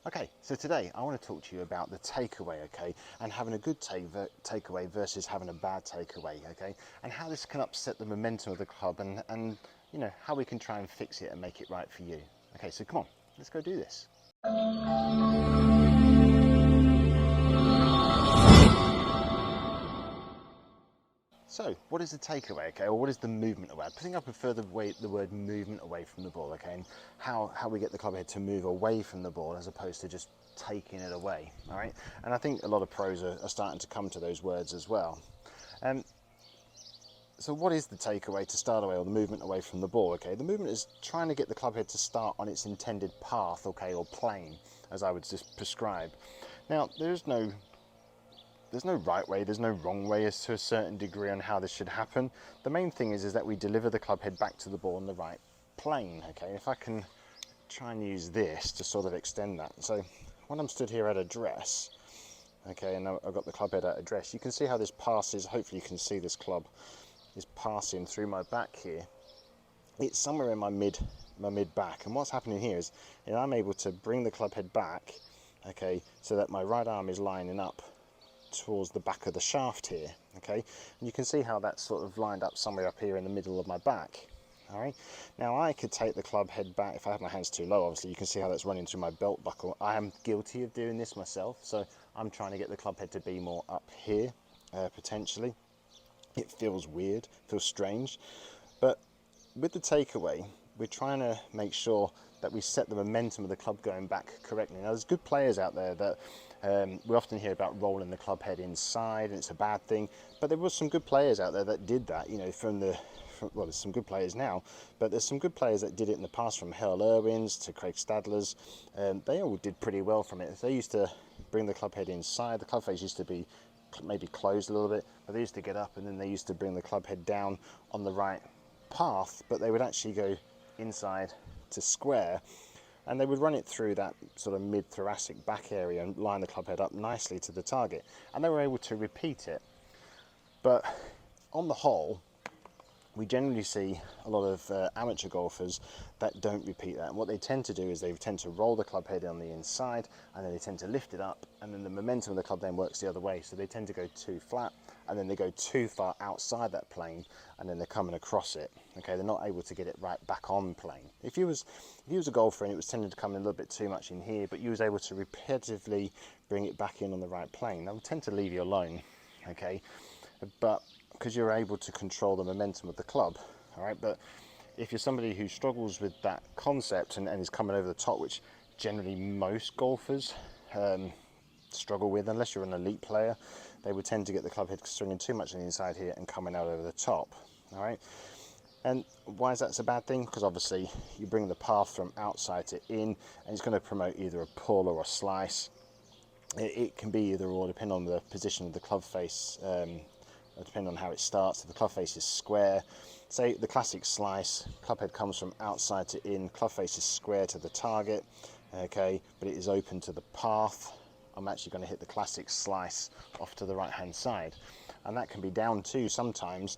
Okay, so today I want to talk to you about the takeaway, okay, and having a good takeaway versus having a bad takeaway, okay, and how this can upset the momentum of the club and you know, how we can try and fix it and make it right for you. Okay, so come on, let's go do this. So, what is the takeaway, okay, or what is the movement away? I think I prefer the word movement away from the ball, okay, and how we get the club head to move away from the ball as opposed to just taking it away, all right? And I think a lot of pros are starting to come to those words as well. So what is the takeaway to start away, or the movement away from the ball, okay? The movement is trying to get the club head to start on its intended path, okay, or plane, as I would just prescribe. Now, there's no right way, there's no wrong way as to a certain degree on how this should happen. The main thing is that we deliver the club head back to the ball in the right plane, okay? If I can try and use this to sort of extend that. So when I'm stood here at address, okay, and I've got the club head at address, you can see how this passes. Hopefully you can see this club is passing through my back here. It's somewhere in my mid back, and what's happening here is I'm able to bring the club head back, okay, so that my right arm is lining up towards the back of the shaft here, okay, and you can see how that's sort of lined up somewhere up here in the middle of my back. All right, now I could take the club head back if I have my hands too low. Obviously you can see how that's running through my belt buckle. I am guilty of doing this myself, so I'm trying to get the club head to be more up here, potentially. It feels weird, feels strange, but with the takeaway we're trying to make sure that we set the momentum of the club going back correctly. Now there's good players out there that we often hear about rolling the club head inside and it's a bad thing, but there was some good players out there that did that, you know, well, there's some good players now, but there's some good players that did it in the past, from Hurl Irwins to Craig Stadler's. They all did pretty well from it. They used to bring the club head inside. The club face used to be maybe closed a little bit, but they used to get up and then they used to bring the club head down on the right path, but they would actually go inside to square, and they would run it through that sort of mid-thoracic back area and line the club head up nicely to the target, and they were able to repeat it. But on the whole, we generally see a lot of amateur golfers that don't repeat that, and what they tend to do is they tend to roll the club head on the inside, and then they tend to lift it up, and then the momentum of the club then works the other way, so they tend to go too flat, and then they go too far outside that plane, and then they're coming across it, okay? They're not able to get it right back on plane. If you was a golfer and it was tending to come in a little bit too much in here, but you was able to repetitively bring it back in on the right plane, that would tend to leave you alone, okay? But because you're able to control the momentum of the club, all right? But if you're somebody who struggles with that concept and is coming over the top, which generally most golfers struggle with, unless you're an elite player, they would tend to get the club head swinging too much on the inside here and coming out over the top, all right? And why is that a bad thing? Because obviously you bring the path from outside to in, and it's going to promote either a pull or a slice. It can be either or, depending on the position of the club face, depending on how it starts. If the club face is square, say the classic slice, club head comes from outside to in, club face is square to the target, okay, but it is open to the path, I'm actually going to hit the classic slice off to the right hand side, and that can be down to sometimes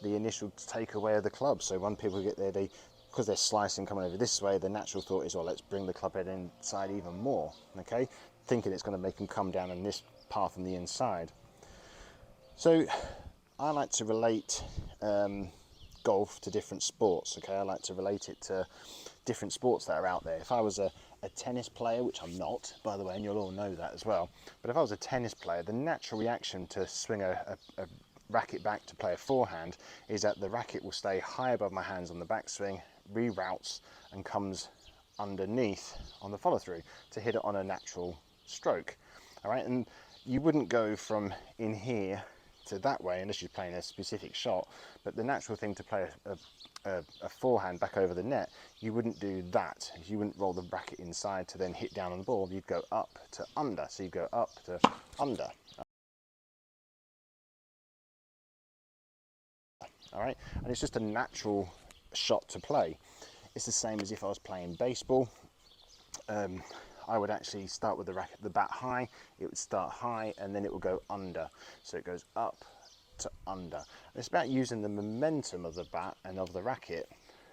the initial takeaway of the club. So when people get there, because they're slicing coming over this way, the natural thought is, well, let's bring the club head inside even more, okay, thinking it's going to make them come down on this path on the inside. So I like to relate golf to different sports, okay? I like to relate it to different sports that are out there. If I was a tennis player, which I'm not, by the way, and you'll all know that as well, but if I was a tennis player, the natural reaction to swing a racket back to play a forehand is that the racket will stay high above my hands on the backswing, reroutes, and comes underneath on the follow through to hit it on a natural stroke, all right? And you wouldn't go from in here to that way unless you're playing a specific shot, but the natural thing to play a forehand back over the net, you wouldn't do that. You wouldn't roll the racket inside to then hit down on the ball. You'd go up to under, so you go up to under, all right? And it's just a natural shot to play. It's the same as if I was playing baseball. I would actually start with the bat high. It would start high and then it will go under. So it goes up to under. And it's about using the momentum of the bat and of the racket,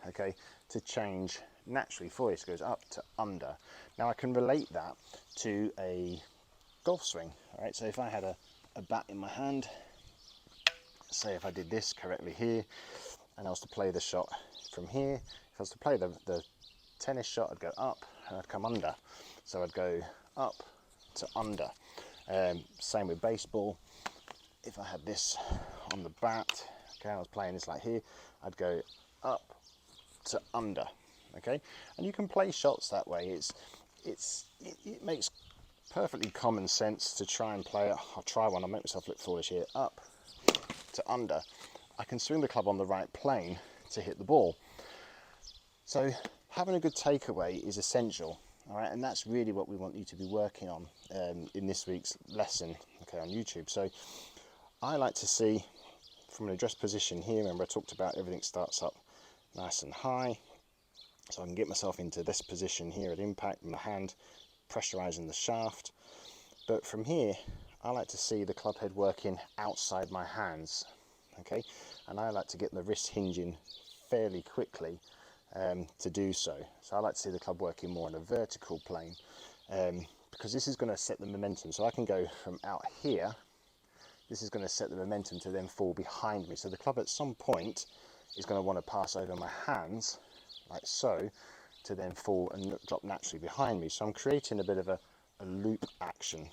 okay, to change naturally voice goes up to under. Now I can relate that to a golf swing. All right, so if I had a bat in my hand, say if I did this correctly here, and I was to play the shot from here, if I was to play the tennis shot, I'd go up and I'd come under. So I'd go up to under. Same with baseball. If I had this on the bat, okay, I was playing this like here, I'd go up to under. Okay, and you can play shots that way. It makes perfectly common sense to try and play it. I'll try one. I'll make myself look foolish here. Up to under. I can swing the club on the right plane to hit the ball. So having a good takeaway is essential. All right, and that's really what we want you to be working on in this week's lesson, okay, on YouTube. So I like to see from an address position here. Remember I talked about everything starts up nice and high, so I can get myself into this position here at impact, my hand pressurizing the shaft. But from here, I like to see the club head working outside my hands, okay, and I like to get the wrist hinging fairly quickly to do so. So I like to see the club working more on a vertical plane, because this is going to set the momentum. So I can go from out here, this is going to set the momentum to then fall behind me. So the club at some point is going to want to pass over my hands, like so, to then fall and drop naturally behind me. So I'm creating a bit of a loop action.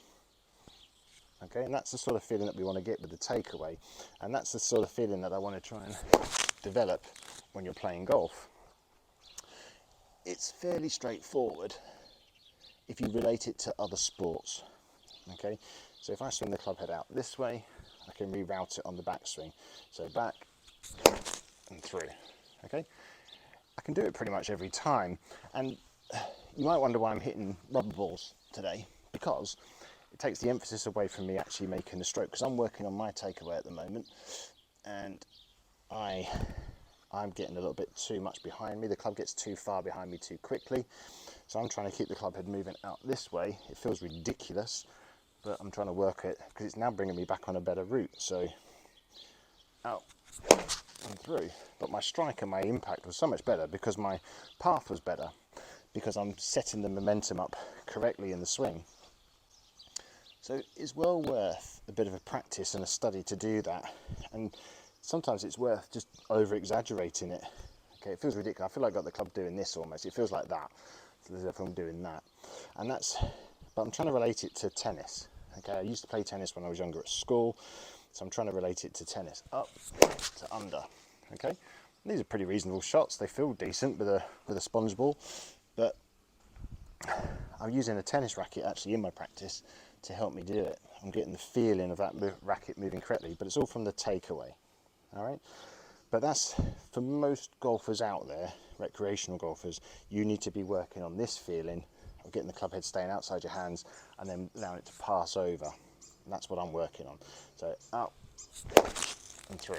Okay, and that's the sort of feeling that we want to get with the takeaway. And that's the sort of feeling that I want to try and develop when you're playing golf. It's fairly straightforward if you relate it to other sports. Okay, so if I swing the club head out this way, I can reroute it on the backswing. So back and through. Okay, I can do it pretty much every time. And you might wonder why I'm hitting rubber balls today, because it takes the emphasis away from me actually making the stroke, because I'm working on my takeaway at the moment, and I'm getting a little bit too much behind me. The club gets too far behind me too quickly, so I'm trying to keep the club head moving out this way. It feels ridiculous, but I'm trying to work it because it's now bringing me back on a better route. So out and through. But my strike and my impact was so much better because my path was better, because I'm setting the momentum up correctly in the swing. So it's well worth a bit of a practice and a study to do that. And sometimes it's worth just over exaggerating it. Okay, it feels ridiculous. I feel like I got the club doing this almost. It feels like that. So as if I'm doing that. And but I'm trying to relate it to tennis. Okay, I used to play tennis when I was younger at school. So I'm trying to relate it to tennis. Up to under. Okay, and these are pretty reasonable shots. They feel decent with a sponge ball. But I'm using a tennis racket actually in my practice to help me do it. I'm getting the feeling of that racket moving correctly, but it's all from the takeaway. All right, but that's for most golfers out there, recreational golfers. You need to be working on this feeling of getting the club head staying outside your hands and then allowing it to pass over. And that's what I'm working on. So up and through.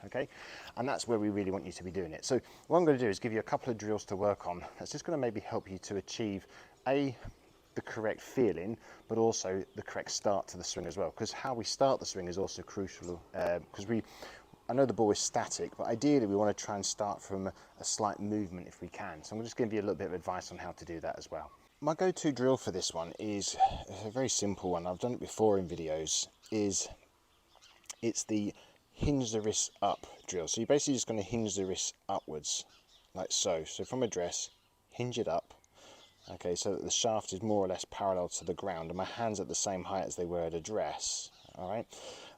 Okay, and that's where we really want you to be doing it. So what I'm going to do is give you a couple of drills to work on. That's just going to maybe help you to achieve the correct feeling, but also the correct start to the swing as well, because how we start the swing is also crucial, because I know the ball is static, but ideally we want to try and start from a slight movement if we can. So I'm just going to give you a little bit of advice on how to do that as well. My go-to drill for this one is a very simple one. I've done it before in videos. It's the hinge the wrist up drill. So you're basically just going to hinge the wrist upwards, like so. So from address, hinge it up. Okay, so that the shaft is more or less parallel to the ground, and my hands at the same height as they were at address. All right,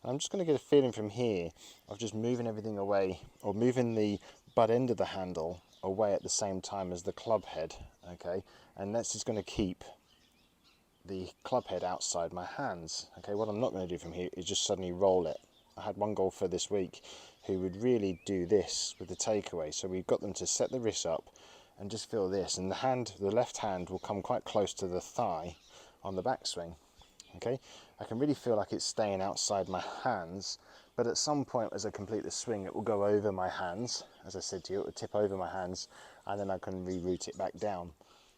and I'm just going to get a feeling from here of just moving everything away, or moving the butt end of the handle away at the same time as the club head. Okay, and that's just going to keep the club head outside my hands. Okay, what I'm not going to do from here is just suddenly roll it. I had one golfer this week who would really do this with the takeaway. So we got them to set the wrist up and just feel this, and the left hand will come quite close to the thigh on the backswing. Okay, I can really feel like it's staying outside my hands, but at some point as I complete the swing, it will go over my hands. As I said to you, it will tip over my hands, and then I can reroute it back down.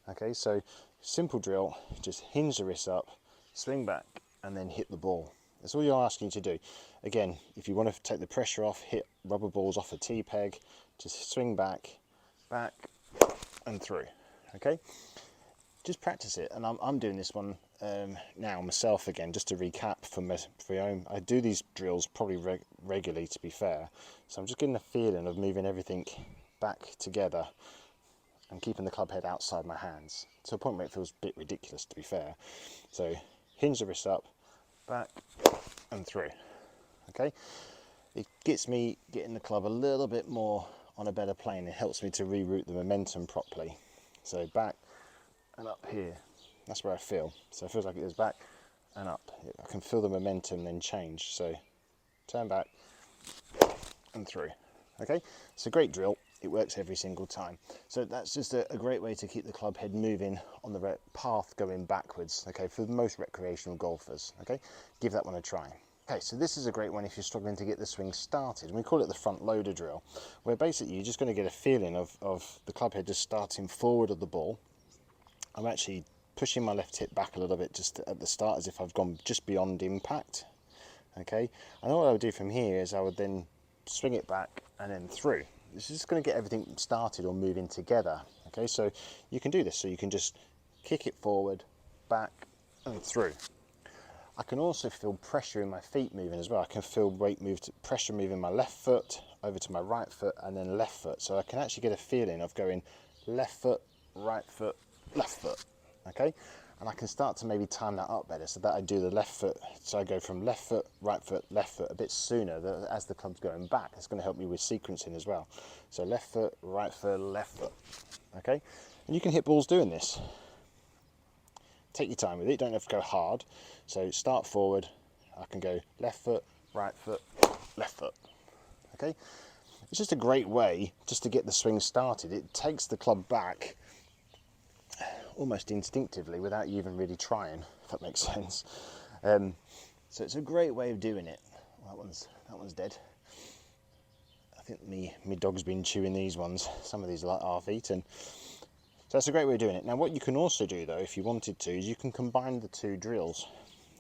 Okay, so simple drill, just hinge the wrist up, swing back, and then hit the ball. That's all you're asking you to do. Again, if you want to take the pressure off, hit rubber balls off a tee peg, just swing back, and through. Okay, just practice it, and I'm doing this one now myself again, just to recap for my own. I do these drills probably regularly, to be fair, so I'm just getting a feeling of moving everything back together and keeping the club head outside my hands to a point where it feels a bit ridiculous, to be fair. So hinge the wrist up, back and through. Okay, it gets me getting the club a little bit more on a better plane. It helps me to reroute the momentum properly. So back and up here, that's where I feel. So it feels like it goes back and up. I can feel the momentum then change. So turn back and through. Okay, it's a great drill. It works every single time. So that's just a great way to keep the club head moving on the path going backwards. Okay, for most recreational golfers. Okay, give that one a try. Okay, so this is a great one if you're struggling to get the swing started. And we call it the front loader drill, where basically you're just going to get a feeling of the club head just starting forward of the ball. I'm actually pushing my left hip back a little bit just at the start, as if I've gone just beyond impact. Okay, and what I would do from here is I would then swing it back and then through. This is just going to get everything started or moving together. Okay, so you can do this. So you can just kick it forward, back and through. I can also feel pressure in my feet moving as well. I can feel pressure moving my left foot over to my right foot and then left foot. So I can actually get a feeling of going left foot, right foot, left foot. Okay, and I can start to maybe time that up better so that I do the left foot. So I go from left foot, left foot a bit sooner as the club's going back. It's going to help me with sequencing as well. So left foot, right foot, left foot. Okay, and you can hit balls doing this. Take your time with it, you don't have to go hard. So start forward, I can go left foot, right foot, left foot. Okay, it's just a great way just to get the swing started. It takes the club back almost instinctively without you even really trying, if that makes sense. So it's a great way of doing it. Well, that one's dead. I think my dog's been chewing these ones. Some of these are like half eaten. So that's a great way of doing it. Now what you can also do though, if you wanted to, is you can combine the two drills.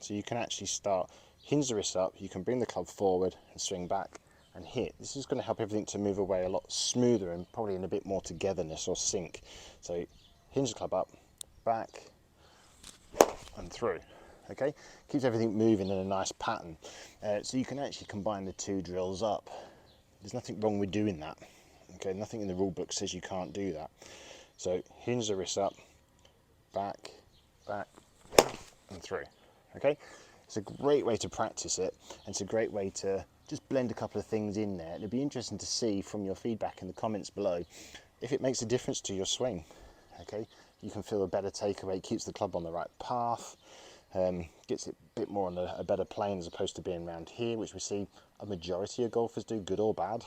So you can actually start, hinge the wrist up, you can bring the club forward and swing back and hit. This is going to help everything to move away a lot smoother and probably in a bit more togetherness or sync. So hinge the club up, back and through. Okay, keeps everything moving in a nice pattern. So you can actually combine the two drills up. There's nothing wrong with doing that. Okay, nothing in the rule book says you can't do that. So hinge the wrist up, back, and through. Okay, it's a great way to practice it, and it's a great way to just blend a couple of things in there. It'd be interesting to see from your feedback in the comments below if it makes a difference to your swing. Okay, you can feel a better takeaway, keeps the club on the right path, gets it a bit more on a better plane as opposed to being around here, which we see a majority of golfers do, good or bad.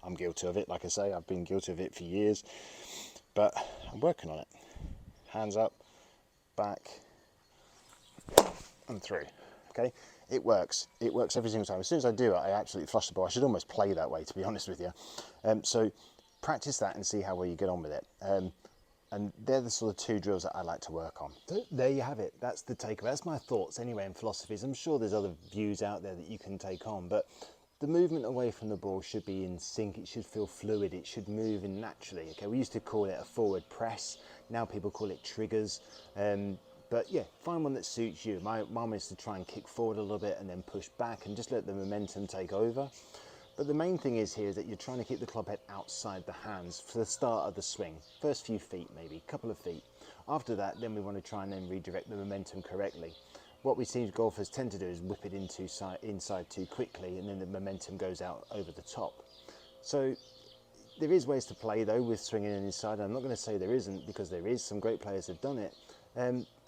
I'm guilty of it, like I say, I've been guilty of it for years, but I'm working on it. Hands up, back, and through. Okay, it works every single time. As soon as I do it, I absolutely flush the ball. I should almost play that way, to be honest with you. So practice that and see how well you get on with it. And they're the sort of two drills that I like to work on. So there you have it. That's the takeaway. That's my thoughts anyway in philosophies. I'm sure there's other views out there that you can take on, but the movement away from the ball should be in sync. It should feel fluid. It should move in naturally. Okay, we used to call it a forward press. Now people call it triggers. But yeah, find one that suits you. My mum is to try and kick forward a little bit and then push back and just let the momentum take over. But the main thing is here is that you're trying to keep the club head outside the hands for the start of the swing. First few feet maybe, couple of feet. After that, then we want to try and then redirect the momentum correctly. What we see golfers tend to do is whip it inside too quickly, and then the momentum goes out over the top. So there is ways to play though with swinging it inside. I'm not going to say there isn't, because there is. Some great players have done it.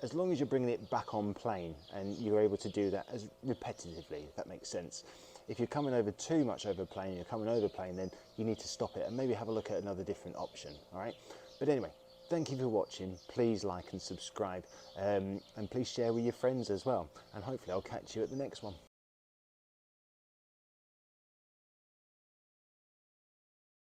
As long as you're bringing it back on plane and you're able to do that as repetitively, if that makes sense. If you're coming over too much over plane, you're coming over plane, then you need to stop it and maybe have a look at another different option. All right. But anyway, thank you for watching. Please like and subscribe, and please share with your friends as well. And hopefully I'll catch you at the next one.